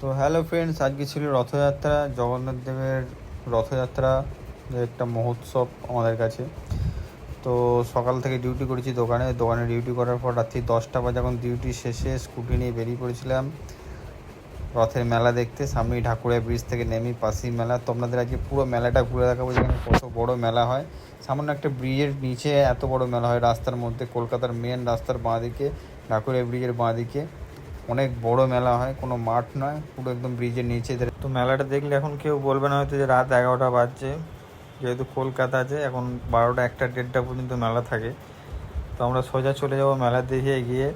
তো hello friends, আজকে ছিল রথযাত্রা। জগন্নাথ দেবের রথযাত্রা যে একটা মহোৎসব আমাদের কাছে। তো সকাল থেকে ডিউটি করেছি দোকানে দোকানে ডিউটি করার পর রাত্রি 10টা বাজে যখন ডিউটি শেষে স্কুটি নিয়ে বেরিয়ে পড়েছিলাম রথের মেলা দেখতে। সামনেই ঢাকুরিয়া ব্রিজ থেকে নেমেই পাশেই মেলা। তো আপনাদের আজকে পুরো মেলাটা ঘুরে দেখাবো, যেখানে কত বড় মেলা হয়। সামান্য একটা ব্রিজের নিচে এত বড় মেলা হয় রাস্তার মধ্যে, কলকাতার মেন রাস্তার বাঁদিকে, ঢাকুরিয়া ব্রিজের বাঁদিকে অনেক বড় মেলা হয়, কোনো মাঠ নয়, পুরো একদম ব্রিজের নিচে। তো মেলাটা দেখলে এখন কেউ বলবে না হয়তো যে রাত 11টা বাজছে, যেহেতু কলকাতা আছে এখন 12টা 1টা 1:30 পর্যন্ত মেলা থাকে। তো আমরা সোজা চলে যাবো মেলা দেখে গিয়ে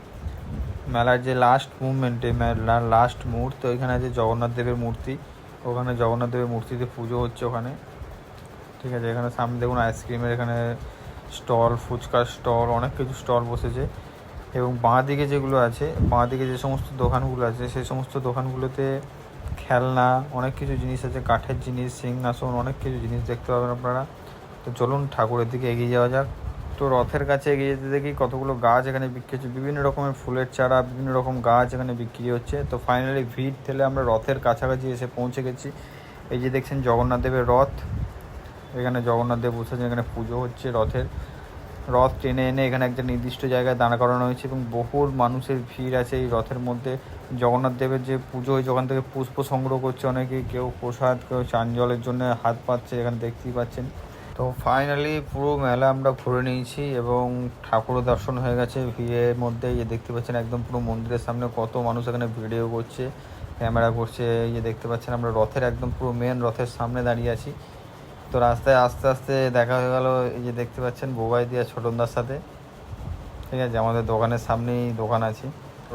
মেলার যে লাস্ট মুভমেন্টে, মেলার লাস্ট মুহূর্ত, ওইখানে আছে জগন্নাথ দেবের মূর্তি। ওখানে জগন্নাথ দেবের মূর্তিতে পুজো হচ্ছে ওখানে, ঠিক আছে। এখানে সামনে দেখুন আইসক্রিমের এখানে স্টল, ফুচকার স্টল, অনেক কিছু স্টল বসেছে। এবং বাঁ দিকে যেগুলো আছে, বাঁ দিকে যে সমস্ত দোকানগুলো আছে সেই সমস্ত দোকানগুলোতে খেলনা, অনেক কিছু জিনিস আছে, কাঠের জিনিস, সিংহাসন, অনেক কিছু জিনিস দেখতে পাবেন আপনারা। তো চলুন ঠাকুরের দিকে এগিয়ে যাওয়া যাক। তো রথের কাছে এগিয়ে যেতে দেখি কতগুলো গাছ এখানে বিক্রি হচ্ছে, বিভিন্ন রকমের ফুলের চারা, বিভিন্ন রকম গাছ এখানে বিক্রি হচ্ছে। তো ফাইনালি ভিড় ঠেলে আমরা রথের কাছাকাছি এসে পৌঁছে গেছি। এই যে দেখছেন জগন্নাথ দেবের রথ, এখানে জগন্নাথ দেব বসেছেন, এখানে পুজো হচ্ছে রথের। রথ টেনে এনে এখানে একটা নির্দিষ্ট জায়গায় দাঁড়া করানো হয়েছে এবং বহু মানুষের ভিড় আছে এই রথের মধ্যে। জগন্নাথ দেবের যে পুজো হয়েছে ওখান থেকে পুষ্প সংগ্রহ করছে অনেকে, কেউ প্রসাদ, কেউ চান জলের জন্য হাত পাচ্ছে, এখানে দেখতেই পাচ্ছেন। তো ফাইনালি পুরো মেলা আমরা ঘুরে নিয়েছি এবং ঠাকুরও দর্শন হয়ে গেছে ভিড়ের মধ্যে। এই যে দেখতে পাচ্ছেন একদম পুরো মন্দিরের সামনে কত মানুষ এখানে ভিডিও করছে, ক্যামেরা করছে। এই যে দেখতে পাচ্ছেন আমরা রথের একদম পুরো মেন রথের সামনে দাঁড়িয়ে আছি। তো রাস্তায় আস্তে আস্তে দেখা হয়ে গেল, এই যে দেখতে পাচ্ছেন বোবাই দিয়া ছোটনদার সাথে, ঠিক আছে। আমাদের দোকানের সামনেই দোকান আছে।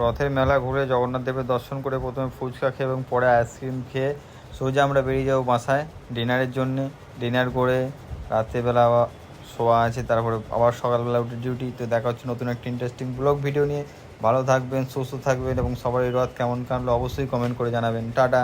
রথের মেলা ঘুরে জগন্নাথ দেবের দর্শন করে প্রথমে ফুচকা খেয়ে এবং পরে আইসক্রিম খেয়ে সোজা আমরা বেরিয়ে যাবো বাসায় ডিনারের জন্যে। ডিনার করে রাত্রেবেলা আবার শোয়া আছে, তারপরে আবার সকালবেলা উঠে ডিউটি। তো দেখা হচ্ছে নতুন একটা ইন্টারেস্টিং ব্লগ ভিডিও নিয়ে। ভালো থাকবেন, সুস্থ থাকবেন এবং সবার এই রথ কেমন কাটলো অবশ্যই কমেন্ট করে জানাবেন। টাটা।